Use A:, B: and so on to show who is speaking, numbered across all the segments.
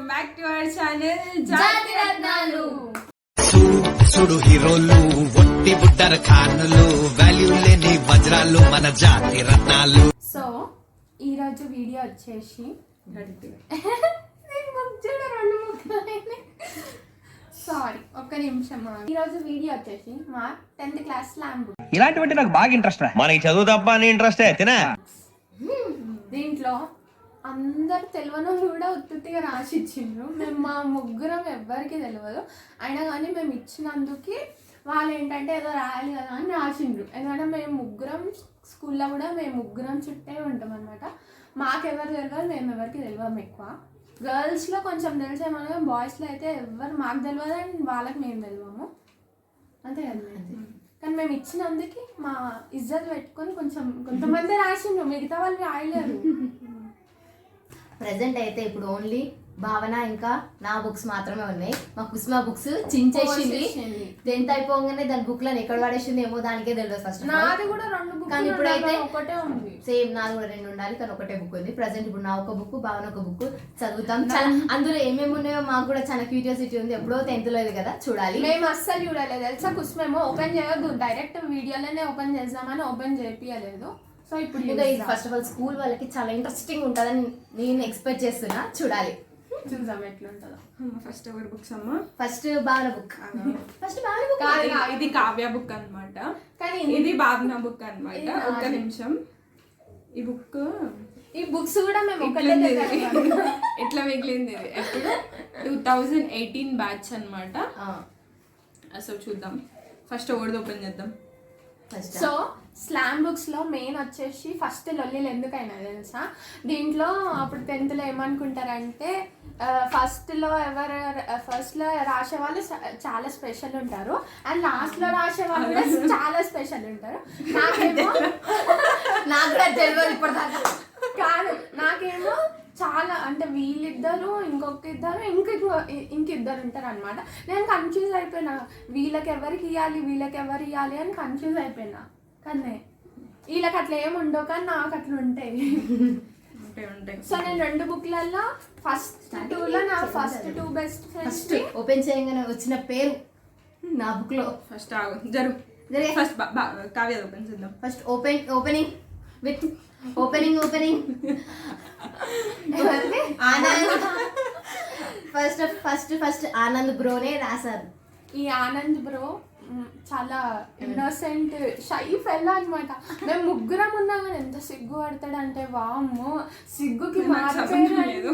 A: Welcome back to our channel జాతి రత్నాలు.
B: సుడు హీరోలు ఒట్టి బుట్టర ఖానులు వాల్యూ లేని వజ్రాలు మన జాతి రత్నాలు.
C: సో ఈ రోజు వీడియో వచ్చేసి సారీ ఒక్క నిమిషం. ఈరోజు వీడియో వచ్చేసి మా 10th క్లాస్ స్లామ్ బుక్.
D: ఇలాంటివంటే నాకు బాగా ఇంట్రెస్ట్.
B: మనకి చదువు తప్ప అని ఇంట్రెస్ట్ తినా.
C: దీంట్లో అందరు తెలియని కూడా ఉత్తుగా రాసి ఇచ్చిండ్రు. మేము మా ముగ్గురం ఎవ్వరికి తెలియదు, అయినా కానీ మేము ఇచ్చినందుకు వాళ్ళు ఏంటంటే ఏదో రాయాలి కదా అని రాసిండ్రు. ఎందుకంటే మేము ముగ్గురం స్కూల్లో కూడా మేము ముగ్గురం చుట్టే ఉంటాం అనమాట. మాకెవరు తెలియదు, మేము ఎవరికి తెలియదు. ఎక్కువ గర్ల్స్లో కొంచెం తెలిసేమో, బాయ్స్లో అయితే ఎవరు మాకు తెలియదు అండ్ వాళ్ళకి మేము తెలియము, అంతే కదా. కానీ మేము ఇచ్చినందుకు మా ఇజ్జత్ పెట్టుకొని కొంతమంది రాసిండ్రు, మిగతా వాళ్ళు రాయలేరు.
E: ప్రెసెంట్ అయితే ఇప్పుడు ఓన్లీ భావన ఇంకా నా బుక్స్ మాత్రమే ఉన్నాయి. మా కుస్మా బుక్స్ చించేసింది. 10th అయిపోగానే దాని బుక్ లను ఎక్కడ పడేసింది ఏమో దానికే తెలియదు ఫస్ట్.
C: నాది కూడా 2 బుక్,
E: కానీ ఇప్పుడైతే
C: ఒకటే ఉంది.
E: సేమ్ నాది కూడా 2 ఉండాలి, కానీ ఒకటే బుక్ ఉంది. ప్రెసెంట్ ఇప్పుడు నా ఒక బుక్, భావన ఒక బుక్ చదువుతాం. అందులో ఏమేమి ఉన్నాయో మాకు కూడా చాలా క్యూరియాసిటీ ఉంది. ఎప్పుడో 10th లో కదా, చూడాలి.
C: మేము అస్సలు చూడలేదు తెలుసా. కుస్మేమో ఓపెన్ చేయొద్దు, డైరెక్ట్ వీడియోలోనే ఓపెన్ చేద్దామని ఓపెన్ చేపియలేదు. సో ఇప్పుడు
E: ఫస్ట్ ఆఫ్ ఆల్ స్కూల్ వాళ్ళకి చాలా ఇంట్రెస్టింగ్ ఉంటుందని నేను ఎక్స్పెక్ట్ చేస్తున్నా, చూడాలి.
C: చూద్దాం ఎట్లుంటుందో.
A: ఫస్ట్ ఎవరి బుక్స్ అమ్మా?
E: ఫస్ట్ భావన బుక్. ఫస్ట్ భావన బుక్
A: ఇది కావ్య బుక్ అన్నమాట, కానీ ఇది భావన బుక్ అన్నమాట. ఒక్క నిమిషం. ఈ బుక్స్ కూడా మేము ఎట్లా మిగిలింది ఇది ఎప్పుడు 2018 బ్యాచ్ అన్నమాట. అసలు చూద్దాం, ఫస్ట్ వర్డ్ ఓపెన్ చేద్దాం.
C: సో స్లామ్ బుక్స్ లో మెయిన్ వచ్చేసి ఫస్ట్ లొల్లీలు ఎందుకైనా తెలుసా. దీంట్లో అప్పుడు 10th లో ఏమనుకుంటారంటే ఫస్ట్ లో రాసే వాళ్ళు చాలా స్పెషల్ ఉంటారు, అండ్ లాస్ట్ లో రాసే వాళ్ళు కూడా చాలా స్పెషల్ ఉంటారు. నాకేమో
E: నాకు కూడా తెలియదు ఇప్పటిదాకా.
C: కాదు, నాకేమో చాలా అంటే వీళ్ళిద్దరు ఇంకిద్దరు ఉంటారు అనమాట. నేను కన్ఫ్యూజ్ అయిపోయినా, వీళ్ళకి ఎవరికి ఇవ్వాలి అని కన్ఫ్యూజ్ అయిపోయినా. కానీ వీళ్ళకి అట్లా ఏమి ఉండవు, కానీ నాకు అట్లా ఉంటాయి. సో నేను 2 బుక్లలో ఫస్ట్ 2లో నా ఫస్ట్ 2 బెస్ట్ ఫ్రెండ్స్
E: ఓపెన్ చేయగానే వచ్చిన పేరు నా బుక్ లో.
A: ఫస్ట్ ఫస్ట్ కావ్య ఓపెన్ చేద్దాం.
E: First opening with opening Anand. First Anand బ్రోనే రాశారు.
C: ఈ ఆనంద్ బ్రో చాలా ఇన్నోసెంట్ షై ఫెల్ అనమాట. మేము ముగ్గురం ఉన్నా కానీ ఎంత సిగ్గు పడతాడంటే, వామ్మో సిగ్గుకి మారిపోయాడు.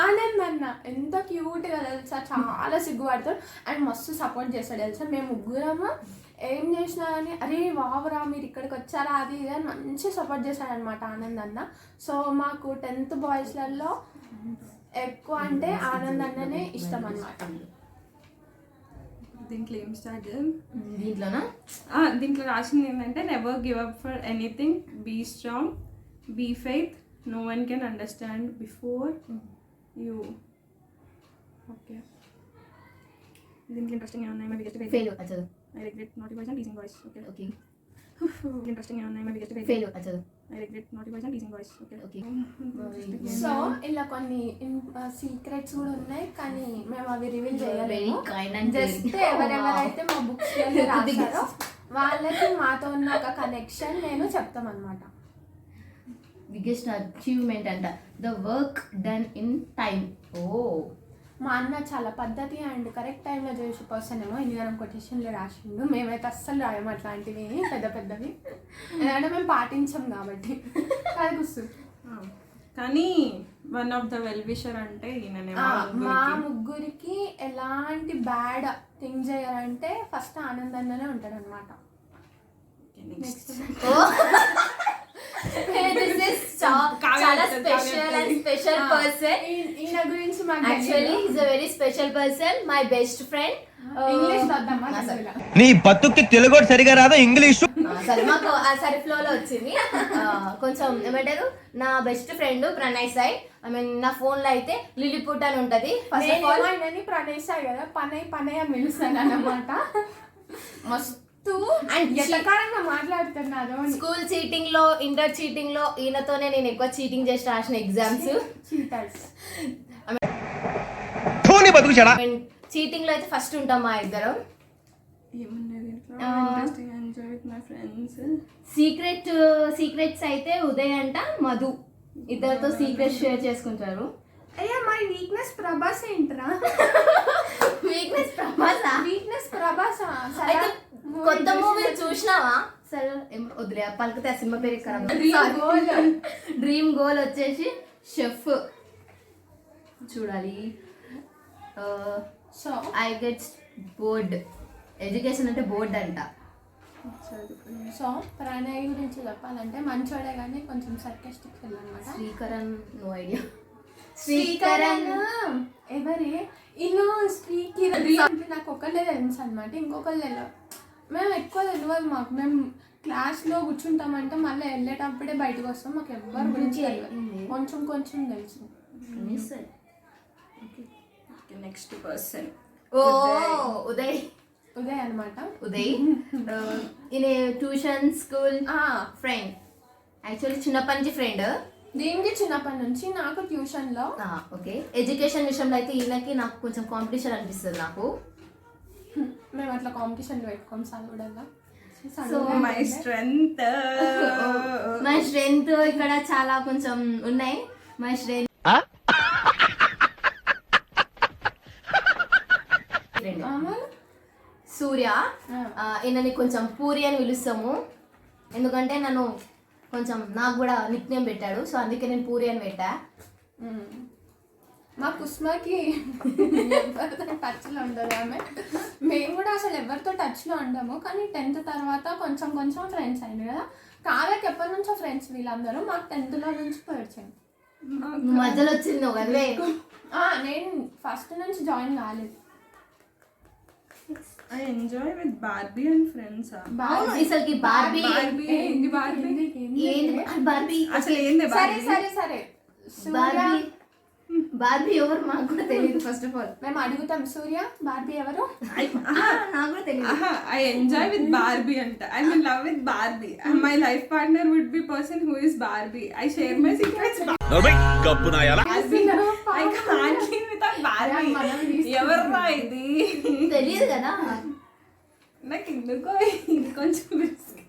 C: ఆనంద్ అన్న ఎంత క్యూట్ గా తెలుసా, చాలా సిగ్గు పడతాడు అండ్ మస్తు సపోర్ట్ చేస్తాడు తెలుసా. మేము ముగ్గురము ఏం చేసినా కానీ అరే వావరా మీరు ఇక్కడికి వచ్చారా అది ఇది అని మంచి సపోర్ట్ చేశాడు అనమాట ఆనంద్ అన్న. సో మాకు 10th బాయ్స్లలో ఎక్కువ అంటే ఆనంద్ అన్ననే ఇష్టం అనమాట.
A: దీంట్లో ఏం స్టార్ట్
E: దీంట్లోనా?
A: దీంట్లో రాసింది ఏంటంటే never give up for anything, be strong, be faith, no one can understand before you. Okay, దీంట్లో ఇంట్రెస్టింగ్ ఏమన్నా my biggest failure. I regret naughty boys and teasing boys. Okay. Interesting ఏమన్నా my biggest failure. I regret naughty boys and teasing boys. Okay.
C: So ఇలా కొన్ని secrets కూడా ఉన్నాయి, కానీ మేము అవి రివీల్ చేయలేము. జస్ట్ ఎవరెవరైతే మా బుక్స్ రాశారో వాళ్ళకి మాతో ఉన్న ఒక కనెక్షన్ నేను చెప్తాం అనమాట.
E: బిగ్గెస్ట్ అచీవ్మెంట్ అంట the work done in time.
C: మా అన్న చాలా పద్ధతి అండ్ కరెక్ట్ టైంలో చేసే పర్సన్ ఏమో ఇన్ని కొటేషన్లు రాసిండు. మేమైతే అస్సలు రాయము అట్లాంటివి పెద్దవి, ఎందుకంటే మేము పాటించాం కాబట్టి.
A: కానీ one of the well wisher అంటే ఈయననే.
C: మా ముగ్గురికి ఎలాంటి బ్యాడ్ థింగ్ చేయాలంటే ఫస్ట్ ఆనందంగానే ఉంటాడు అనమాట.
E: చాలా స్పెషల్ పర్సన్.
C: ఈయన గురించి
E: actually is a very special person, my best friend.
C: English
D: నీ బతుక్కి తెలుగు సరిగా రాదు ఇంగ్లీష్.
E: సరే మాకు ఆ సరి ఫ్లోలో వచ్చింది. కొంచెం ఏమంటారు, నా best friend Pranay Sai. I mean నా ఫోన్ లో అయితే లిలిపుట్ అని ఉంటది. First of all
C: Pranay Sai కదా, పనయ్ అని పిలుస్తాను అన్నమాట. మస్తు మాట్లాడుతున్నారు.
E: స్కూల్ చీటింగ్ లో, ఇంటర్ చీటింగ్ లో ఈయనతోనే నేను ఎక్కువ చీటింగ్ చేసి రాసిన ఎగ్జామ్స్.
B: ధోని బతుకు చెడా.
E: చీటింగ్ లో అయితే ఫస్ట్ ఉంటాం మా ఇద్దరం.
A: ఏమున్నది interesting enjoy with my friends.
E: Secrets అయితే ఉదయ్ అంట మధు ఇద్దరితో సీక్రెట్స్ షేర్ చేసుకుంటారు.
C: అయ్యా మై వీక్నెస్ ప్రభాస్ ఏంట్రా?
E: వీక్నెస్ ప్రభాసా?
C: వీక్నెస్ ప్రభాస్
E: అయితే కొత్త మూవీ చూసినావా? సరే వదిలే పలికితే ఆ సినిమా పేరు డ్రీమ్ గోల్ వచ్చేసి షెఫ్ చూడాలి.
C: So
E: I get bored. Education అంటే బోర్డ్ అంట.
C: సో ప్రణయ్ గురించి చెప్పాలంటే మంచోడే కానీ కొంచెం సర్కాస్టిక్ ఫిల్ అనమాట.
E: Srikaran no idea.
C: శ్రీకరణ్ ఎవరే ఇల్లు శ్రీకిరణ్ అంటే నాకు ఒకళ్ళే తెలుసు అనమాట, ఇంకొకళ్ళు తెలియదు. మేము ఎక్కువ తెలియదు మాకు. మేము క్లాస్లో కూర్చుంటామంటే మళ్ళీ వెళ్ళేటప్పుడే బయటకు వస్తాం. మాకు ఎవరి గురించి తెలియదు, కొంచెం కొంచెం తెలుసు.
A: నెక్స్ట్ పర్సన్
E: ఓ ఉదయ్.
C: ఉదయ్ అనమాట.
E: ఉదయ్ ఈయన ట్యూషన్ స్కూల్ ఫ్రెండ్. యాక్చువల్లీ చిన్నప్పటి నుంచి ఫ్రెండ్.
C: దీనికి చిన్నప్పటి నుంచి నాకు ట్యూషన్లో.
E: ఓకే. ఎడ్యుకేషన్ విషయంలో అయితే ఈయనకి నాకు కొంచెం కాంపిటీషన్ అనిపిస్తుంది నాకు.
C: మేము అట్లా కాంపిటీషన్ పెట్టుకోం చదవడంలో.
E: సో
A: మై స్ట్రెంగ్త్
E: ఇక్కడ చాలా కొంచెం ఉన్నాయి. మై స్ట్రెంగ్త్ సూర్య. ఈయనని కొంచెం పూరి అని పిలుస్తాము, ఎందుకంటే నన్ను కొంచెం నాకు కూడా నిక్ నేమ్ పెట్టాడు. సో అందుకే నేను పూరి అని పెట్టా.
C: మా కుస్మాకి ఎవరితో టచ్లో ఉండదు ఆమె. మేము కూడా అసలు ఎవరితో టచ్లో ఉండము, కానీ 10th తర్వాత కొంచెం కొంచెం ఫ్రెండ్స్ అయింది కదా. కావ్యకి ఎప్పటి నుంచో ఫ్రెండ్స్ వీళ్ళందరూ. మాకు 10th నుంచి పరిచయం.
E: మధ్యలో వచ్చింది ఒకవే.
C: నేను ఫస్ట్ నుంచి జాయిన్ కాలేదు.
A: I enjoy with Barbie and friends.
E: అసలుకి బార్బీ
A: ఏంది బార్బీ?
E: బార్బీ
A: అసలు ఏంది
C: సరే సరే సరే
E: బార్బీ ఎవరు మాకు కూడా తెలియదు. ఫస్ట్ ఆఫ్ ఆల్
C: మేము అడుగుతాం సూర్య బార్బీ ఎవరు
E: నాకు కూడా తెలియదు.
A: I enjoy with Barbie anta. I'm in love with Barbie. And my life partner would be person who is Barbie. I share my secrets with Barbie. I can't live without Barbie. ఎవర్రా ఇది?
E: తెలియదు కదా
A: నాకు ఎందుకో ఇది కొంచెం risk.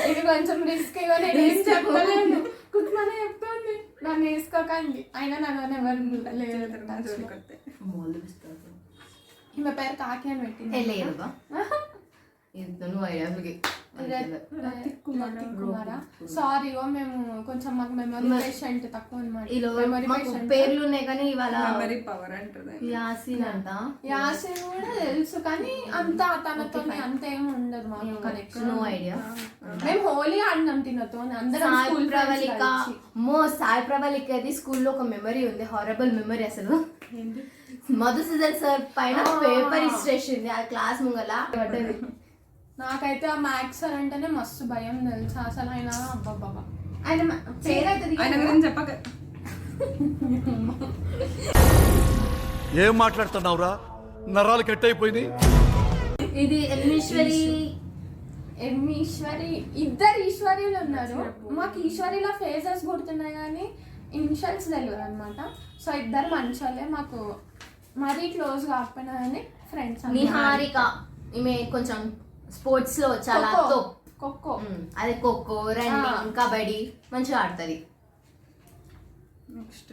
C: ఇది కొంచెం రిస్క్. నేను ఏం చెప్పలేను. కుట్మనే చెప్తుంది నన్ను వేసుకోకండి. అయినా నన్ను ఎవరు లేదు. ఈమె పేరు కాకి అని పెట్టింది. సారీ మేము కొంచెం మాకు మెమరీ పేషెంట్ తక్కువ అనమాట.
E: పేర్లు ఉన్నాయి కానీ ఇవాళ
A: మెమరీ పవర్ అంటుంది.
E: యాసిన్ అంట.
C: యాసిన్ కూడా తెలుసు కానీ అంత తనతో అంత ఏమి ఉండదు మాకు కనెక్షన్.
E: No idea.
C: మేము హోలీ ఆడినాం తినతో అందరం.
E: సాయి ప్రవళిక సాయి ప్రవళిక అది స్కూల్లో ఒక మెమరీ ఉంది, హారబుల్ మెమరీ అసలు. మధుసూదన్ సార్ పైన పేపర్ ఇచ్చేసింది ఆ క్లాస్ ముంగల.
C: నాకైతే ఆ మ్యాథ్స్ సార్ అంటేనే మస్తు భయం తెలుసా అసలు. ఆయన అబ్బాబ్బా ఆయన పేరైతే
A: ఆయన గురించి చెప్పక.
F: ఏం మాట్లాడుతున్నావురా? నరాలు కట్ అయిపోయింది.
E: ఇది
C: ఈశ్వరి ఇద్దరు ఈశ్వరీలు ఉన్నారు. మాకు ఈశ్వరిలో ఫేజెస్ గుర్తున్నాయి కానీ ఇనిషియల్స్ తెలియదు అనమాట. సో ఇద్దరు మంచోళ్ళే, మాకు మరీ క్లోజ్ కాకపోయినా కానీ ఫ్రెండ్స్.
E: నిహారిక ఈమె కొంచెం స్పోర్ట్స్ లో చాలా
C: ఖోఖో.
E: అదే ఖోఖో, రన్నింగ్, కబడ్డీ మంచిగా ఆడుతుంది.
A: నెక్స్ట్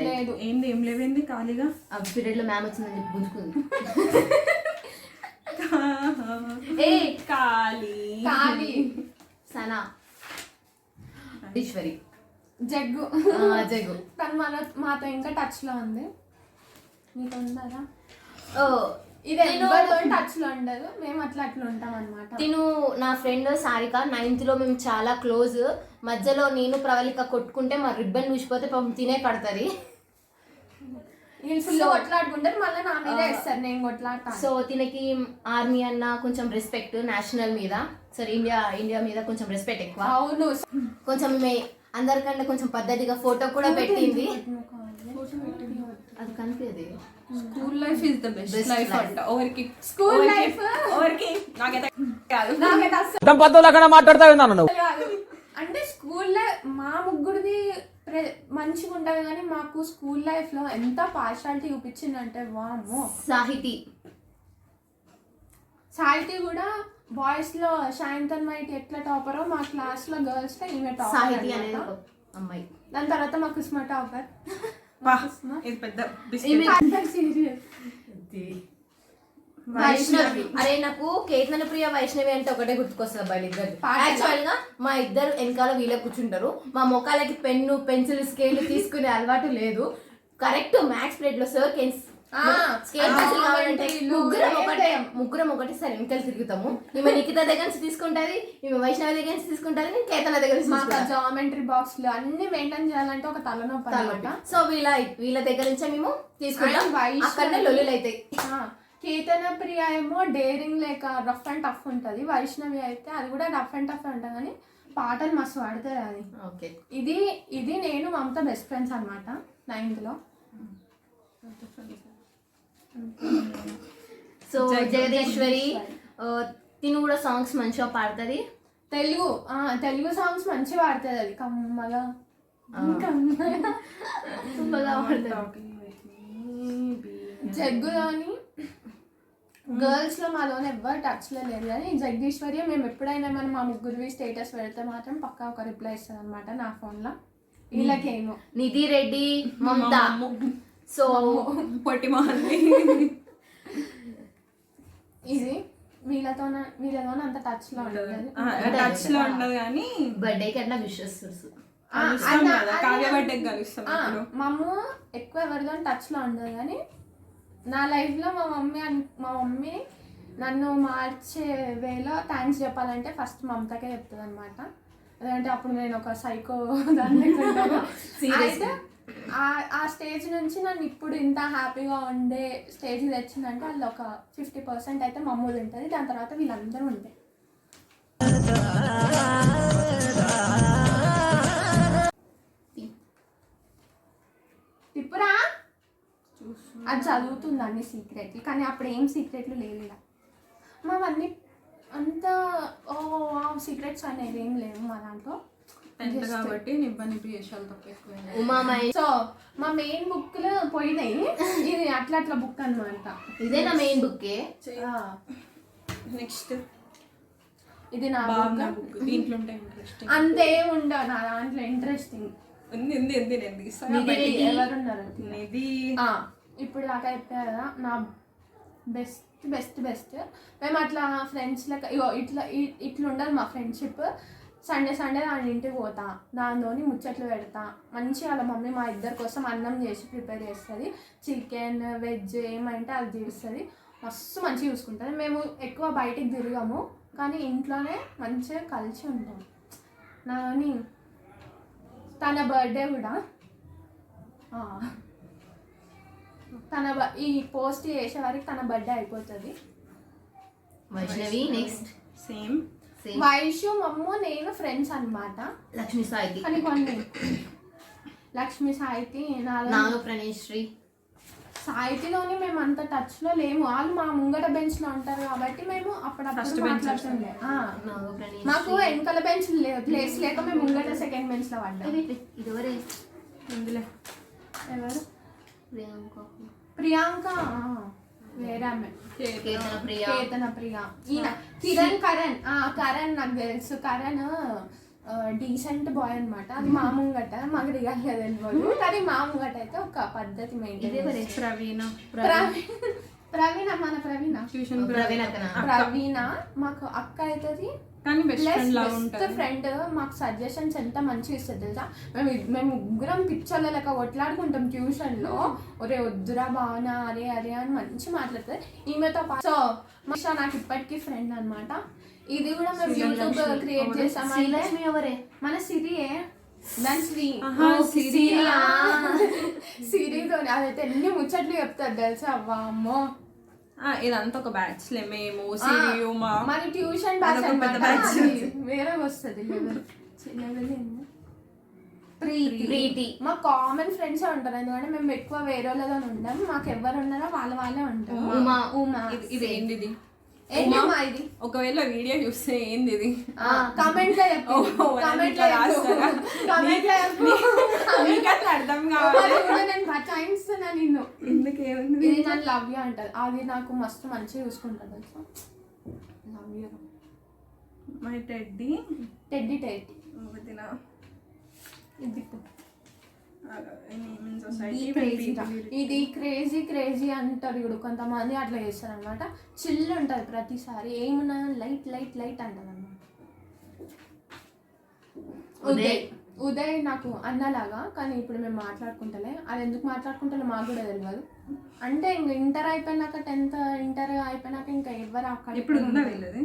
C: లేదు
A: ఏంది ఏం లేవేంది ఖాళీగా.
E: ఆ పీరియడ్ లో మ్యామ్ వచ్చిందని చెప్పి గుంజుకుంది.
C: ఖాళీ
E: సనా ఈశ్వరి
C: జగ్గు
E: జగ్గు
C: తను మాతో ఇంకా టచ్ లో ఉంది. నీకు ఉందా? ఇది ఎవరితో టచ్ లో ఉండదు. మేము అట్లా ఉంటాం అనమాట.
E: తిను నా ఫ్రెండ్ సారిక 9th లో మేము చాలా క్లోజ్. మధ్యలో నేను ప్రవళిక కొట్టుకుంటే మా రిబ్బన్ చూసిపోతే పాపం తినే పడుతుంది.
C: వీళ్ళు ఫుల్ కొట్లాడుకుంటారు, మళ్ళీ నా మీద వేస్తారు, నేను కొట్లాడతాను.
E: సో తినకి ఆర్మీ అన్న కొంచెం రెస్పెక్ట్, నేషనల్ మీద సరే ఇండియా మీద కొంచెం రెస్పెక్ట్ ఎక్కువ.
C: అవును
E: కొంచెం అందరికంటే కొంచెం పద్ధతిగా ఫోటో కూడా పెట్టింది. అది కనిపించదు.
A: School life is the best life అంట. ఓవర్కి
C: స్కూల్ లైఫ్
A: నాకైతే
C: మాట్లాడతా. అంటే స్కూల్లో మా ముగ్గురిది మంచిగా ఉంటుంది కానీ మాకు స్కూల్ లైఫ్లో ఎంత పార్షాలిటీ చూపించిందంటే వామ్మో. సాహితీ కూడా బాయ్స్లో శాంతన్ మైట్ ఎట్లా టాపరో మా క్లాస్లో గర్ల్స్లో ఈమె
E: సాహితీ
C: టాపర్
E: అనేది ఒక అమ్మాయి.
C: దాని తర్వాత మా కుస్మ టాపర్.
A: ఇది పెద్ద
C: సీరియస్.
E: వైష్ణవి. అరే నాకు కేతన ప్రియ వైష్ణవి అంటే ఒకటే గుర్తుకొస్తుంది అబ్బాయి ఇద్దరు. యాక్చువల్ గా మా ఇద్దరు వెనకాల వీళ్ళ కూర్చుంటారు. మా మొక్కలకి పెన్ను పెన్సిల్ స్కేల్ తీసుకునే అలవాటు లేదు. కరెక్ట్ మ్యాథ్స్ పీరియడ్ లో సార్ స్కేల్ పెన్సిల్ కావాలంటే ముగ్గురం ఒకటేసారి వెనకాల తిరుగుతాము. ఈమె నిఖిత దగ్గర నుంచి తీసుకుంటది, ఈమె వైష్ణవి దగ్గర నుంచి తీసుకుంటది, నేను కేతన దగ్గర నుంచి.
C: జామెట్రీ బాక్స్ లో అన్ని మెయింటైన్ చేయాలంటే ఒక తలనొప్పి అన్నమాట.
E: సో వీళ్ళ దగ్గర నుంచే మేము తీసుకుంటాం. అక్కడనే లొల్లులు అవుతాయి.
C: కేతన ప్రియ ఏమో డేరింగ్ లేక రఫ్ అండ్ టఫ్ ఉంటుంది. వైష్ణవి అయితే అది కూడా రఫ్ అండ్ టఫ్ ఉంటుంది కానీ పాటలు మస్తు పాడుతుంది అది.
E: ఓకే,
C: ఇది నేను మమత బెస్ట్ ఫ్రెండ్స్ అనమాట 9th లో.
E: సో జగదీశ్వరి తిను కూడా సాంగ్స్ మంచిగా పాడుతుంది.
C: తెలుగు సాంగ్స్ మంచిగా పాడుతుంది. అది కమ్మగా
E: సూపర్గా పాడుతుంది.
C: జగ్గులోని గర్ల్స్ లో మాలోనే ఎవ్వరు టచ్ లో లేదు కానీ జగదీశ్వరి మేము ఎప్పుడైనా మనం మా ముగ్గురు స్టేటస్ పెడితే మాత్రం పక్కా ఒక రిప్లై ఇస్తుంది అనమాట నా ఫోన్ లో. వీళ్ళకేమో
E: నిధి రెడ్డి, మమత. సో
A: పొట్టి మొహల్ని
C: ఇది వీళ్ళతో అంత టచ్ లో ఉండదు.
A: టచ్ లో ఉండదు కానీ
E: బర్త్డేకి అట్లా విషెస్
A: కావ్య బర్త్డేకి కలుస్తాం.
C: మమ్మ ఎక్కువ ఎవరితో టచ్ లో ఉండదు కానీ నా లైఫ్ లో మా మమ్మీ నన్ను మార్చే వేలో థ్యాంక్స్ చెప్పాలంటే ఫస్ట్ మమతకే చెప్తుంది అనమాట. ఎందుకంటే అప్పుడు నేను ఒక సైకో దాన్ని అయితే ఆ స్టేజ్ నుంచి నన్ను ఇప్పుడు ఇంత హ్యాపీగా ఉండే స్టేజ్ తెచ్చిందంటే అది ఒక 50% అయితే మమ్మూది ఉంటుంది. దాని తర్వాత వీళ్ళందరూ ఉంటాయి. తిప్పురా అది చదువుతుంది అన్ని సీక్రెట్లు కానీ అప్పుడు ఏం సీక్రెట్లు లేదు. మావన్నీ అంత సీక్రెట్స్ అనేది ఏం లేవు మా దాంట్లో
A: కాబట్టి నిబ్బని విషయాలు తప్ప
E: ఉమామయ్య.
C: సో మా మెయిన్ బుక్లు పోయినాయి. ఇది అట్లా బుక్ అనమాట.
E: ఇదే నా మెయిన్ బుక్కే.
A: నెక్స్ట్
C: ఇది నా
A: బుక్. దీంట్లో ఉంటాయి ఇంట్రెస్టింగ్
C: అంతేం ఉండవు నా దాంట్లో. ఇంట్రెస్టింగ్
A: ఉంది నేను తీస్తాను.
C: ఎవరున్నారు
A: ఇది
C: ఇప్పుడు దాకా చెప్పా కదా నా బెస్ట్ మేము అట్లా ఫ్రెండ్స్ లెక్క ఇట్లా ఉండదు మా ఫ్రెండ్షిప్. సండే దాని ఇంటికి పోతా, దానితోని ముచ్చట్లు పెడతా మంచిగా. వాళ్ళ మమ్మీ మా ఇద్దరి కోసం అన్నం చేసి ప్రిపేర్ చేస్తుంది. చికెన్ వెజ్ ఏమంటే అది చేస్తుంది. మస్తు మంచిగా చూసుకుంటుంది. మేము ఎక్కువ బయటికి తిరగము కానీ ఇంట్లోనే మంచిగా కలిసి ఉంటాం. నాని తన బర్త్డే కూడా ఈ పోస్ట్ చేసే వరకు తన బర్త్డే అయిపోతుంది.
E: వైష్ణవి నెక్స్ట్.
A: సేమ్
C: వైషు మమ్మ నేను ఫ్రెండ్స్ అనమాట.
E: లక్ష్మి సాహితి
C: కానీ కొన్ని లక్ష్మి సాహితి
E: నాగప్రణేశ్వరి
C: సాహితిలోని మేము అంత టచ్ లో లేము. వాళ్ళు మా ముంగట బెంచ్ లో ఉంటారు కాబట్టి మేము అప్పుడప్పుడు మాట్లాడుతుండే. మాకు వెనకాల బెంచ్ ప్లేస్ లేక మేము ముంగట సెకండ్ బెంచ్ లో పడ్డాం.
E: ఇదివరే
A: ఇందులో
C: ఎవరు?
E: ప్రియాంక
C: వేరే ఆమె
E: కేతన ప్రియ.
C: ఈయన కరణ్ నాకు తెలుసు. కరణ్ డీసెంట్ బాయ్ అనమాట. అది మా ముంగట మాకు రియల్ గా తెలియదు కానీ మా ముంగట అయితే ఒక పద్ధతి మెయింటైన్. ప్రవీణ మన ప్రవీణ మాకు అక్క అవుతుంది
A: కానీ
C: బెస్ట్ ఫ్రెండ్. మాకు సజెషన్స్ ఎంత మంచిగా ఇస్తుంది తెలుసా. మేము ముగ్గురం పిచ్చర్ల లెక్క కొట్లాడుకుంటాం ట్యూషన్ లో. ఒరే వద్దురా భావన అరే అని మంచి మాట్లాడుతుంది ఈమెతో. సో నాకు ఇప్పటికీ ఫ్రెండ్ అనమాట. ఇది కూడా మేము యూట్యూబ్ క్రియేట్ చేసామంటే
E: ఎవరే
C: మన సిరియే దాని సిరితో అదైతే ఎన్ని ముచ్చట్లు చెప్తారు తెలుసా. అమ్మో
A: ఇదంతా ఒక బ్యాచ్ లే. మేము సిరియు
C: మన ట్యూషన్ బ్యాచ్ వేరే వస్తుంది. ప్రీతి మా కామన్ ఫ్రెండ్స్ ఉంటారు. ఎందుకంటే మేము ఎక్కువ వేరే వాళ్ళతో ఉండం. మాకు ఎవరు ఉన్నారో వాళ్ళే ఉంటారు.
E: ఉమా
A: ఇది ఏంటిది
C: ఏంటమ్మా ఇది?
A: ఒకవేళ వీడియో చూస్తే ఏంది ఇది?
C: కామెంట్ లో చెప్పు. కామెంట్ లో
A: రాస్తారా?
C: కామెంట్ లో చెప్పు.
A: మీకు అట్లా అర్థం కావాలి.
C: నేను బచాయిస్తున్నా నిన్ను.
A: ఎందుకు ఏముంది?
C: ఇది నన్ను లవ్ యూ అంటది. అది నాకు మస్తు మంచిగా చూసుకుంటుంది తెలుసా. Love you.
A: My teddy
C: teddy teddy
A: వదిన
C: ఇది
A: సొసైటీ
C: ఇది క్రేజీ క్రేజీ అంటారు ఇప్పుడు కొంతమంది అట్లా చేస్తారు అనమాట. చిల్ ఉంటుంది ప్రతిసారి, ఏమున్నా లైట్ లైట్ లైట్ అంటారు అనమాట. ఉదయ్ నాకు అన్నలాగా, కానీ ఇప్పుడు మేము మాట్లాడుకుంటలే. అది ఎందుకు మాట్లాడుకుంటాలో మాకు కూడా తెలియదు. అంటే ఇంక ఇంటర్ అయిపోయినాక 10th ఇంటర్ అయిపోయినాక ఇంకా ఎవరు అక్కడ
A: ఇప్పుడు ఉందా వీళ్ళది?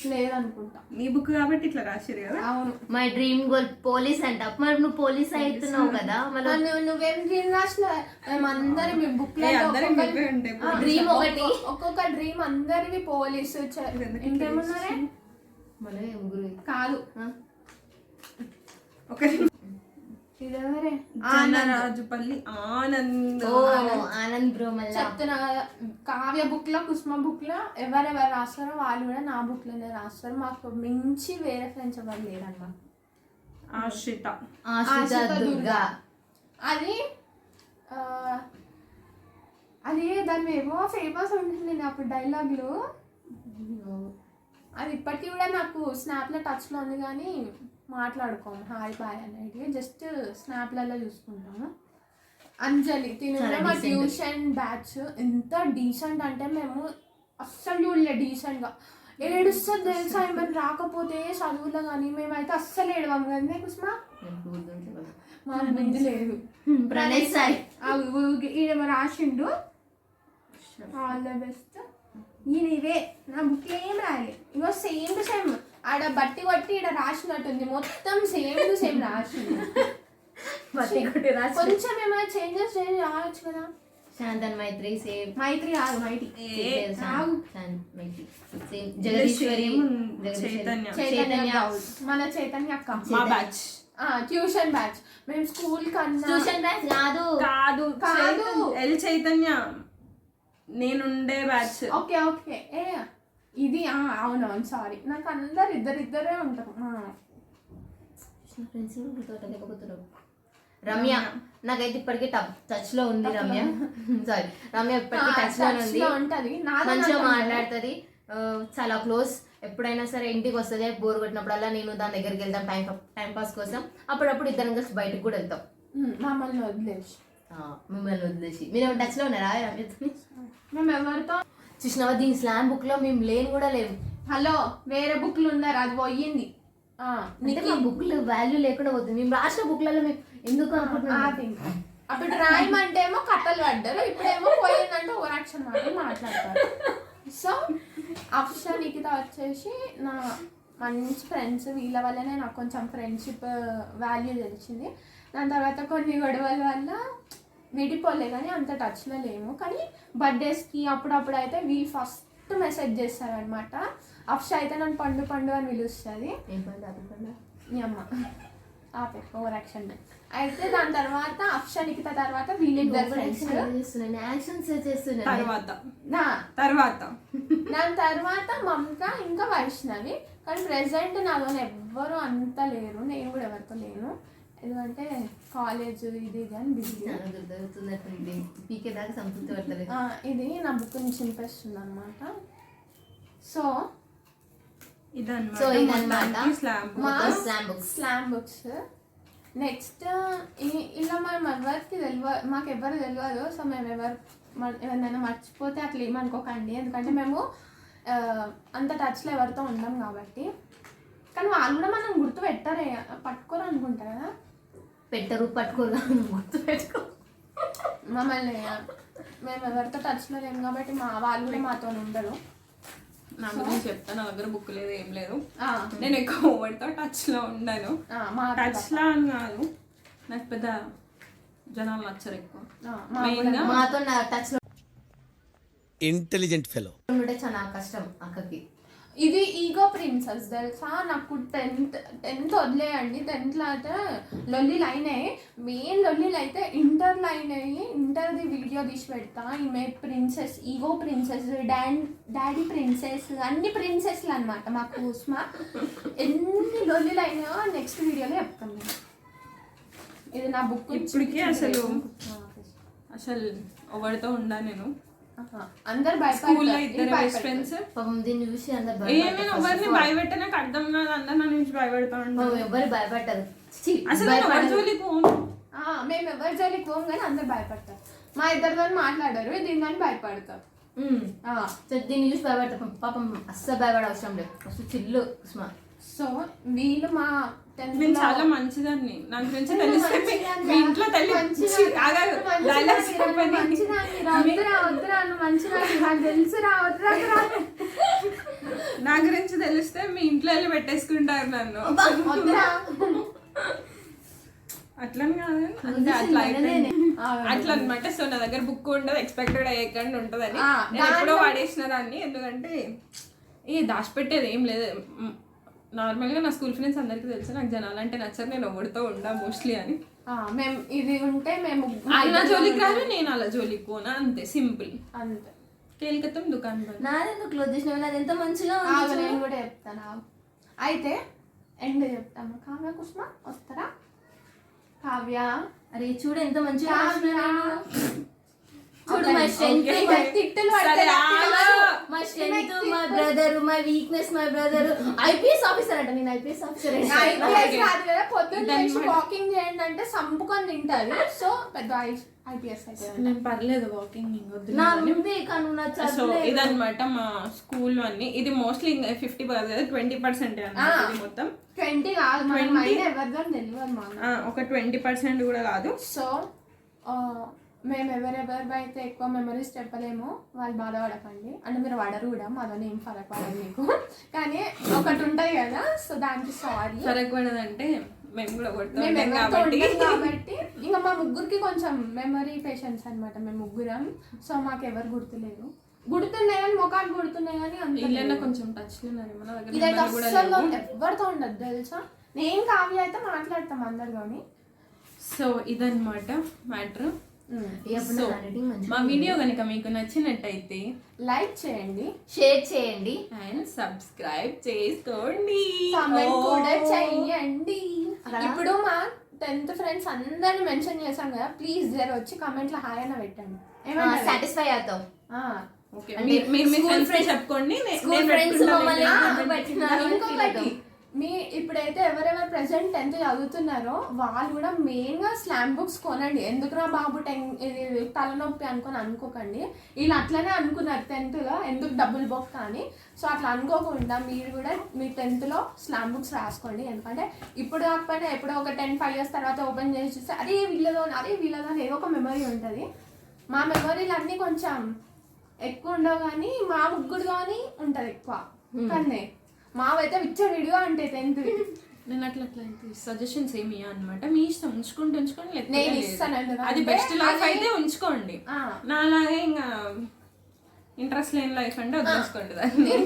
C: లేదనుకుంటా.
A: నీ బుక్ కాబట్టి ఇట్లా రాసిరు కదా.
C: అవును.
E: మై డ్రీమ్ గోల్ పోలీస్ అంట. మరి నువ్వు పోలీస్ అవుతున్నావు కదా, మరి
C: నువ్వేం డ్రీమ్ రాసిన? మేమందరి మీ బుక్ లో
E: డ్రీమ్ ఒకటి,
C: ఒక్కొక్క డ్రీమ్ అందరివి పోలీసు. ఇంకేమున్నారే
E: మన ముగ్గురు
C: కాదు.
A: ఒక
C: ఇదెవరే?
A: రాజుపల్లి ఆనంద్.
E: ఓ ఆనంద్ బ్రో. మళ్ళీ
C: చెప్తున్నా కదా, కావ్య బుక్ లో కుసుమ బుక్ లో ఎవరెవరు రాస్తారో వాళ్ళు కూడా నా బుక్ లోనే రాస్తారు. మాకు మించి వేరే ఫ్రెండ్స్ ఎవరు లేరన్నమాట.
A: ఆశ్రిత
E: దుర్గా.
C: అది అది దాని ఏమో ఫేమస్ ఉంటుంది అప్పుడు డైలాగులు. అది ఇప్పటికీ కూడా నాకు స్నాప్లో టచ్లో ఉంది, కానీ మాట్లాడుకోము హాయ్ బాయ్ అనేది. జస్ట్ స్నాప్లలో చూసుకుంటాము. అంజలి తిను మా ట్యూషన్ బ్యాచ్. ఎంత డీసెంట్ అంటే మేము అస్సలు చూడలే డీసెంట్గా. ఏడుస్తుంది తెలుసా ఏమైనా రాకపోతే చదువులో, కానీ మేమైతే అస్సలు ఏడవాము కదా కుస్మా. మా బుద్ధి లేదు.
E: ప్రణయ్ సాయి
C: ఈయన రాసిండు ఆల్ ద బెస్ట్. ఈయన ఇవే నా బుక్ ఏం రాయలే. ఇగో సేమ్ టు సేమ్ ఆడ బట్టి కొట్టి ఈడ రాసినట్టుంది. మొత్తం సేమ్ టు సేమ్ రాసింది. కొంచెం ఏమైనా చేంజెస్ చేసి రావచ్చు కదా.
E: శాంతన్ మైత్రి సేమ్.
C: మైత్రి కాదు మైటి.
E: జగదీశ్వరి
A: చైతన్య
C: మన చైతన్య అక్క
A: మా బ్యాచ్.
C: Tuition batch. మేము స్కూల్ కన్నా
E: ట్యూషన్ బ్యాచ్ కాదు
A: కాదు
C: కాదు.
A: ఎల్ చైతన్య నేనుండే బ్యాచ్.
C: Okay okay. ఇది అవునవును సారీ. నాకు అందరు ఇద్దరిద్దరే ఉంటారు.
E: రమ్య నాకైతే ఇప్పటికీ టచ్ లో ఉంది. రమ్య సారీ రమ్య ఇప్పటికీ టచ్ లో ఉంది.
C: ఉంటది,
E: మంచిగా మాట్లాడుతుంది, చాలా క్లోజ్. ఎప్పుడైనా సరే ఇంటికి వస్తుంది బోర్ కొట్టినప్పుడల్లా నేను దాని దగ్గరికి వెళ్తాం టైం పాస్ కోసం. అప్పుడప్పుడు ఇద్దరం కలిసి బయటకు కూడా వెళ్తాం.
C: మమ్మల్ని వదిలేసి
E: మిమ్మల్ని వదిలేసి. మీరు టచ్ లో ఉన్నారా రమ్యతో?
C: మేము ఎవరితో
E: చూసినావా దీని స్లామ్ బుక్ లో మేము లేని కూడా లేవు.
C: హలో వేరే బుక్లు ఉన్నారు, అది పోయింది.
E: నీకు బుక్ వాల్యూ లేకుండా పోతుంది. మేము రాసిన బుక్లలో మేము ఎందుకు అనుకుంటున్నాం.
C: అప్పుడు రాయమంటే ఏమో కట్టలు పడ్డారు, ఇప్పుడేమో పోయిందంటే ఓవరాక్షన్ మాట్లాడతారు. సో అఫ్షా నిఖిత వచ్చేసి నా మంచి ఫ్రెండ్స్. వీళ్ళ వల్లనే నాకు కొంచెం ఫ్రెండ్షిప్ వాల్యూ తెలిసింది. దాని తర్వాత కొన్ని గొడవల వల్ల విడిపోలే, కానీ అంత టచ్లో లేము. కానీ బర్త్డేస్కి అప్పుడప్పుడు అయితే ఫస్ట్ మెసేజ్ చేస్తారనమాట. అఫ్షా అయితే నన్ను పండు పండు అని పిలుస్తుంది. మీ అమ్మ ఆపే ఓవరాక్షన్. అయితే దాని తర్వాత అఫ్షా నిఖిత తర్వాత వీళ్ళిద్దరు ఫ్రెండ్స్. దాని తర్వాత మమత ఇంకా వైష్ణవి. కానీ ప్రెసెంట్ నాలో ఎవ్వరు అంత లేరు, నేను కూడా ఎవరితో లేను. ఎందుకంటే కాలేజ్ ఇది అని బిజీ. ఇది నా బుక్ నుంచి చింపేస్తుంది అనమాట. So slam books. నెక్స్ట్ ఇలా మనం ఎవరికి తెలియదు, మాకు ఎవరు తెలియదు. సో మేము ఎవరినైనా మర్చిపోతే అట్లా ఏమనుకోకండి, ఎందుకంటే మేము అంత టచ్లో ఎవరితో ఉండం కాబట్టి. కానీ వాళ్ళు కూడా మనం గుర్తు పెట్టారే, పట్టుకోరు అనుకుంటా కదా.
E: పెట్టరు పట్టుకోరు, గుర్తు పెట్టుకో.
C: మమ్మల్ని మేము ఎవరితో టచ్లో లేము కాబట్టి వాళ్ళు కూడా మాతో ఉండరు.
A: నా గురించి చెప్తా, నా దగ్గర బుక్ లేదు ఏం లేదు. నేను ఎక్కువ ఎవరితో టచ్లో ఉండను. టచ్లో అని కాదు, నాకు పెద్ద జనాలు నచ్చరు ఎక్కువ.
E: మాతో టచ్లో
F: ఇంటెలిజెంట్ ఫెలో
E: ఉంటే చాలా కష్టం అక్కకి.
C: ఇది ఈగో ప్రిన్సెస్ తెలుసా. నాకు టెన్త్ వదిలేయండి, 10th అయితే లొల్లిలు అయినాయి. మెయిన్ లొల్లిలు అయితే ఇంటర్లో అయినాయి. ఇంటర్ది వీడియో తీసి పెడతా. ఈమె princess, ego princess, daddy princess, అన్ని ప్రిన్సెస్లు అనమాట మాకు. ఉస్మా ఎన్ని లొల్లిలు అయినాయో నెక్స్ట్ వీడియోలో చెప్తాం. ఇది నా బుక్.
A: ఇప్పటికీ అసలు ఎవరితో ఉండా నేను.
C: అందరు
A: స్కూల్లో ఇద్దరు బెస్ట్ ఫ్రెండ్స్.
E: దీన్ని చూసి అందరు
A: నేను ఎవరిని భయపెట్టే నాకు అర్థం కాదు. అందరు నన్ను నుంచి భయపెడతా ఉంటారు.
E: ఎవరు భయపడ్డారు
A: అసలు ఎవరి జోలికి పోను.
C: మేము ఎవరి జోలికి పోం కానీ అందరు భయపడతారు. మా ఇద్దరితో మాట్లాడారు, దీని భయపడతారు.
E: దీన్ని చూసి భయపడతారు. పాపం అస్సలు భయపడే అవసరం లేదు. అసలు చిల్లు ఉస్మా.
C: సో వీళ్ళు మా
A: నేను చాలా మంచిదాన్ని. నా గురించి తెలిస్తే మీ ఇంట్లో తల్లి నా గురించి తెలిస్తే మీ ఇంట్లో వెళ్ళి పెట్టేసుకుంటారు నన్ను. అట్లని కాదు, అంటే అట్లా అయిపోయింది అట్లా అనమాట. సో నా దగ్గర బుక్ ఉండదు, ఎక్స్పెక్టెడ్ అయ్యేకండి ఉంటుందని నేను ఎప్పుడో వాడేసిన దాన్ని. ఎందుకంటే దాచిపెట్టేది ఏం లేదు. నార్మల్గా నా స్కూల్ ఫ్రెండ్స్ అందరికీ తెలుసు నాకు జనాలు అంటే నచ్చరు, నేను ఎవరితో ఉండా మోస్ట్లీ అని.
C: మేము ఇది ఉంటే మేము
A: ఆయన జోలికి రాదు, నేను అలా జోలికి పోనా, అంతే సింపుల్.
C: అంతే.
A: కేలికతం దుకాణం
E: నాదెందుకు క్లోజ్ చేసిన అది ఎంత మంచిగా
C: నేను కూడా చెప్తాను. అయితే ఎండ్ చెప్తాను. కావ్య కుస్మా వస్తారా? కావ్య
E: అరే చూడు ఎంత మంచిగా చూడు. My strength my brother, my weakness my brother. IPS officer అంట. నేను ఐపీఎస్ ఆఫీసర్
C: కాదు కదా. పొద్దున్న వాకింగ్ చేయండి అంటే సంపుకొని తింటారు. సో పెద్ద ఐపీఎస్ అయితే
A: నేను పర్లేదు వాకింగ్. ఇదనమాట మా స్కూల్ అన్ని. ఇది మోస్ట్లీ 50% 20% మొత్తం.
C: 20 కాదు, ఎవరిదో తెలియదు
A: ఒక 20% కూడా కాదు.
C: సో మేము ఎవరెవరివైతే ఎక్కువ మెమరీస్ చెప్పలేమో వాళ్ళు బాధపడకండి. అంటే మీరు పడరు కూడా, మాదని ఏం ఫరక్ పడదు మీకు. కానీ ఒకటి ఉంటాయి కదా, సో దానికి సారీ.
A: ఫరక్ పడదంటే మేము కూడా
C: కాబట్టి ఇంకా మా ముగ్గురికి కొంచెం మెమరీ పేషెంట్స్ అనమాట. మేము ముగ్గురం. సో మాకు ఎవరు గుర్తులేదు. గుర్తున్నాయి కానీ ముఖాలు గుర్తున్నాయి కానీ
A: అంత కొంచెం టచ్
C: ఎవరితో ఉండదు తెలుసా. నేను కావ్య అయితే మాట్లాడతాం అందరితోని.
A: సో ఇదన్నమాట మ్యాటర్. మా వీడియో కనుక మీకు నచ్చినట్టయితే
C: లైక్ చేయండి,
E: షేర్ చేయండి
A: అండ్ సబ్స్క్రైబ్ చేసుకోండి,
C: కామెంట్ కూడా చేయండి. ఇప్పుడు మా 10th ఫ్రెండ్స్ అందరిని మెన్షన్ చేసాం కదా, ప్లీజ్ జర వచ్చి కామెంట్ లో హాయ్ అన్న పెట్టండి. ఏమైనా
E: సాటిస్ఫై అవుతాం.
A: చెప్పుకోండి.
C: ఇంకొకటి, మీ ఇప్పుడైతే ఎవరెవరు ప్రెసెంట్ 10th చదువుతున్నారో వాళ్ళు కూడా మెయిన్ గా స్లామ్ బుక్స్ కొనండి. ఎందుకురా బాబు తలనొప్పి అనుకోకండి. వీళ్ళు అట్లనే అనుకున్నారు 10th లో, ఎందుకు డబ్బులు బొక్క అని. సో అట్లా అనుకోకుండా మీరు కూడా మీ 10th లో స్లామ్ బుక్స్ రాసుకోండి. ఎందుకంటే ఇప్పుడు కాకపోయినా ఎప్పుడో ఒక 10-5 years తర్వాత ఓపెన్ చేసి చూస్తే అదే వీళ్ళదో ఏదో ఒక మెమరీ ఉంటుంది. మా మెమరీలు అన్నీ కొంచెం ఎక్కువ ఉండవు కానీ మా ముగ్గురులోని ఉంటుంది ఎక్కువ. కానీ మావైతే విచ్చడిగా ఉంటాయి 10th.
A: నేను అట్లా సజెషన్స్ ఏమి అనమాట. మీ ఇష్టం, ఉంచుకోండి
C: నేను ఇస్తాను.
A: అది బెస్ట్ లైఫ్ అయితే ఉంచుకోండి. నాలాగే ఇంకా ఇంట్రెస్ట్ లేని లైఫ్ అంటే వదిలేసుకోండి.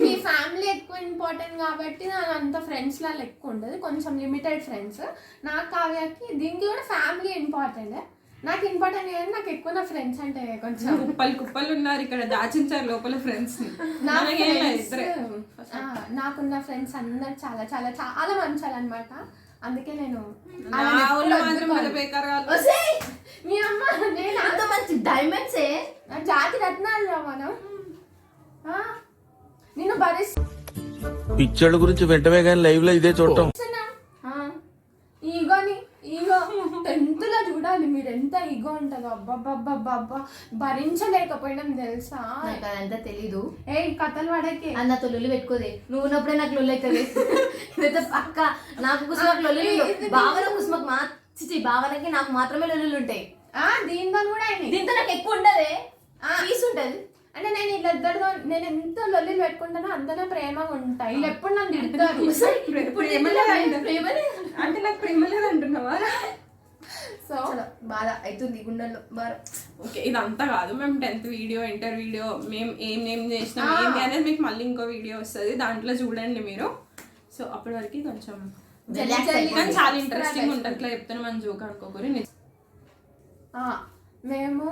C: మీ ఫ్యామిలీ ఎక్కువ ఇంపార్టెంట్ కాబట్టి నాకు అంత ఫ్రెండ్స్ లా ఎక్కువ ఉండదు, కొంచెం లిమిటెడ్ ఫ్రెండ్స్. నాకు కావ్యకి దీనికి కూడా ఫ్యామిలీ ఇంపార్టెంట్. నాకు ఇంపార్టెంట్ కానీ నాకు ఎక్కువ నా ఫ్రెండ్స్ అంటే కొంచెం
A: కుప్పలు ఉన్నారు ఇక్కడ, దాచించారు లోపల ఫ్రెండ్స్.
C: నాకున్న ఫ్రెండ్స్ అందరు చాలా చాలా చాలా మంచాలు అనమాట. అందుకే నేను మీ అమ్మ నేను
E: అంత మంచి డైమండ్సే
C: జాతి రత్నాలు రా మనం. నేను
G: పిక్చర్ల గురించి వెంటనే కానీ లైవ్ లో ఇదే చూడటం.
C: ఈగో 10th లో చూడాలి మీరు ఎంత ఈగో ఉంటుందో. అబ్బా భరించలేకపోయినాం తెలుసా.
E: నాకు అదంతా తెలీదు.
C: కథలు పడకే
E: నాతో లొల్లి పెట్టుకోదే. నువ్వు ఉన్నప్పుడే నాకు లొల్లి అవుతుంది. ఇదైతే పక్క. నాకు కుసుమకు లొల్లి, భావన కుసుమకు భావనకి నాకు మాత్రమే లొల్లులు ఉంటాయి.
C: దీంతో కూడా
E: దీంతో నాకు ఎక్కువ ఉండదే, పీస్ ఉంటది.
C: అంటే నేను వీళ్ళిద్దరితో నేను ఎంత లొల్లి పెట్టుకుంటానో అంతనే ప్రేమగా ఉంటాయి. వీళ్ళు ఎప్పుడు నన్ను తిడతారు.
A: అంటే నాకు ప్రేమ లేదు అంటున్నావా?
C: సో
E: చాలా బాధ అవుతుంది గుండెల్లో బాధ.
A: ఓకే, ఇదంతా కాదు, మేము 10th వీడియో, ఇంటర్ వీడియో, మేము ఏం చేసినాం ఏంటి అనేది మీకు మళ్ళీ ఇంకో వీడియో వస్తుంది, దాంట్లో చూడండి మీరు. సో అప్పటి వరకు కొంచెం కానీ చాలా ఇంట్రెస్టింగ్ ఉంటుంది. అట్లా చెప్తాను మనం జోక్ అనుకోకూరి.
C: మేము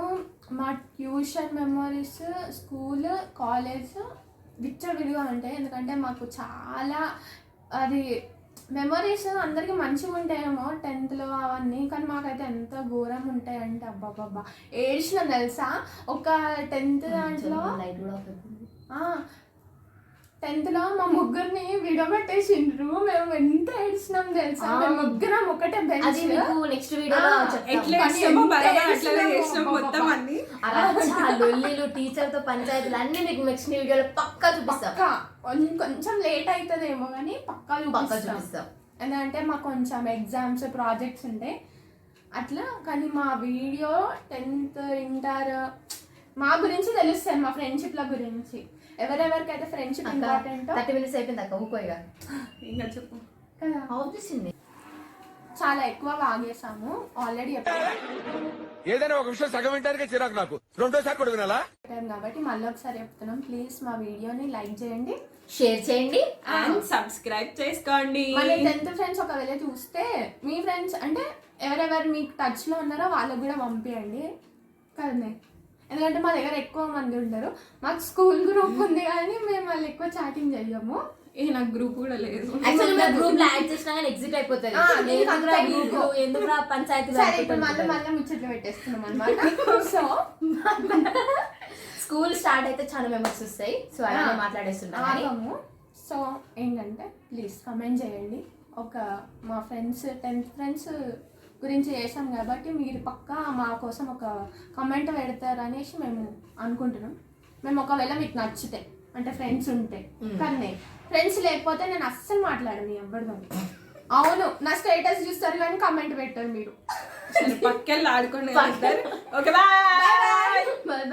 C: మా ట్యూషన్ మెమరీస్, స్కూల్, కాలేజ్ విడిగా ఉంటాయి. ఎందుకంటే మాకు చాలా అది మెమరీస్ అందరికి మంచిగా ఉంటాయేమో 10th లో అవన్నీ, కానీ మాకైతే ఎంత ఘోరం ఉంటాయంటే అబ్బాబ్బా ఏడ్చిన తెలుసా. ఒక 10th దాంట్లో 10th లో మా ముగ్గురిని విడబెట్టేసిండ్రు. మేము ఎంత ఏడ్చినాం తెలుసా. మేము ముగ్గురం ఒకటే బెంచ్.
E: నెక్స్ట్ వీడియోలో లొల్లిలు, టీచర్ తో పంచాయతీలు అన్ని మీకు నెక్స్ట్ వీడియోలో పక్కా చూపిస్తాం.
C: కొంచెం లేట్ అవుతుందేమో కానీ పక్కా చూపిస్తాం. ఎందుకంటే మాకు కొంచెం ఎగ్జామ్స్, ప్రాజెక్ట్స్ ఉంటాయి అట్లా. కానీ మా వీడియో 10th, ఇంటర్ మా గురించి తెలుస్తాయి, మా ఫ్రెండ్షిప్ల గురించి. ఎవరెవరికైతే ఫ్రెండ్షిప్ ఇంపార్టెంట్.
E: 30 minutes అయిపోయింది అక్క, ఊకోయిగా
A: ఇంకా చెప్పు
C: కదా.
E: అవుతుంది
C: చాలా ఎక్కువ ఆగేసాము ఆల్రెడీ
F: ఏదైనా ఒక విషయం సగం వింటానికే చిరాకు నాకు, రెండోసారి కూడా వినాలా?
C: కాబట్టి మళ్ళీ ఒకసారి చెప్తున్నాం, ప్లీజ్ మా వీడియోని లైక్ చేయండి,
E: షేర్ చేయండి
A: అండ్ సబ్స్క్రైబ్ చేసుకోండి.
C: మన 10th ఫ్రెండ్స్ ఒకవేళ చూస్తే మీ ఫ్రెండ్స్ అంటే ఎవరెవరు మీకు టచ్ లో ఉన్నారో వాళ్ళకు కూడా పంపించండి కదనే. ఎందుకంటే మా దగ్గర ఎక్కువ మంది ఉంటారు. మాకు స్కూల్ గ్రూప్ ఉంది కానీ మేము వాళ్ళు ఎక్కువ చాటింగ్ చెయ్యము.
A: నాకు గ్రూప్ కూడా లేదు.
E: గ్రూప్ లో యాడ్ చేసినా కానీ ఎగ్జిట్ అయిపోతుంది. ఎందుకు పంచాయతీ
C: మళ్ళీ ముచ్చట్లు పెట్టేస్తున్నాం అనమాట. సో
E: స్కూల్ స్టార్ట్ అయితే చాలా మెమరీస్ వస్తాయి. సో అలానే మాట్లాడేస్తున్నాము.
C: సో ఏంటంటే ప్లీజ్ కమెంట్ చేయండి. ఒక మా ఫ్రెండ్స్ 10th ఫ్రెండ్స్ గురించి చేసాం కాబట్టి మీరు పక్కా మా కోసం ఒక కమెంట్ పెడతారు అనేసి మేము అనుకుంటున్నాం. మేము ఒకవేళ మీకు నచ్చితే అంటే ఫ్రెండ్స్ ఉంటే. కానీ ఫ్రెండ్స్ లేకపోతే నేను అస్సలు మాట్లాడను ఎవరితో. అవును, నా స్టేటస్ చూస్తారు కానీ కమెంట్ పెట్టారు మీరు.
A: పక్కెళ్ళి ఆడుకోండి. Okay bye.